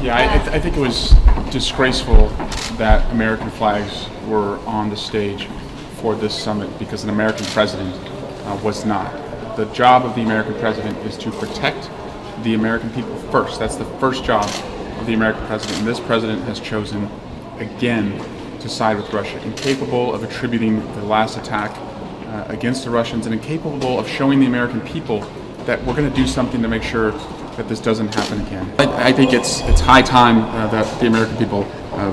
Yeah, I think it was disgraceful that American flags were on the stage for this summit because an American president was not. The job of the American president is to protect the American people first. That's the first job of the American president. And this president has chosen, again, to side with Russia, incapable of attributing the last attack against the Russians and incapable of showing the American people that we're going to do something to make sure that this doesn't happen again. I think it's high time that the American people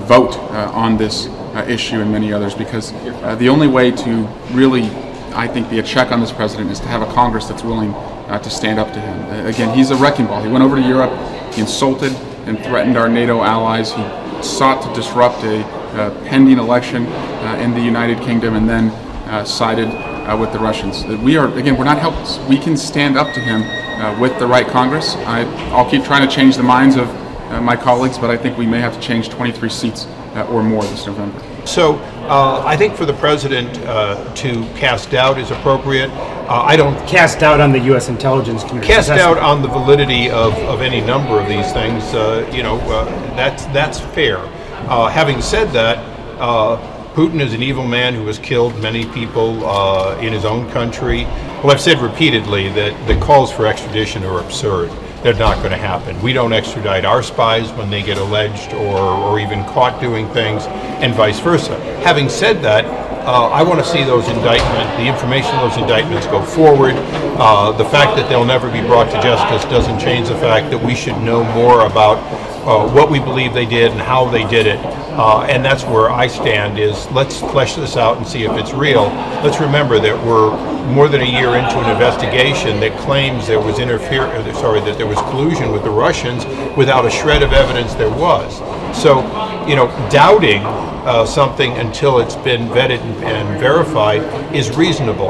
vote on this issue and many others, because the only way to really, I think, be a check on this president is to have a Congress that's willing to stand up to him. Again, he's a wrecking ball. He went over to Europe, he insulted and threatened our NATO allies, he sought to disrupt a pending election in the United Kingdom, and then sided with the Russians. We're not helpless. We can stand up to him with the right Congress. I'll keep trying to change the minds of my colleagues, but I think we may have to change 23 seats or more this November. So I think for the president to cast doubt is appropriate. I don't cast doubt on the U.S. intelligence community. Cast doubt on the validity of any number of these things. That's fair. Having said that, Putin is an evil man who has killed many people in his own country. Well, I've said repeatedly that the calls for extradition are absurd. They're not going to happen. We don't extradite our spies when they get alleged or even caught doing things, and vice versa. Having said that, I want to see those the information of those indictments go forward. The fact that they'll never be brought to justice doesn't change the fact that we should know more about what we believe they did and how they did it. And that's where I stand, is let's flesh this out and see if it's real. Let's remember that we're more than a year into an investigation that claims there was that there was collusion with the Russians without a shred of evidence there was. So, doubting something until it's been vetted and verified is reasonable.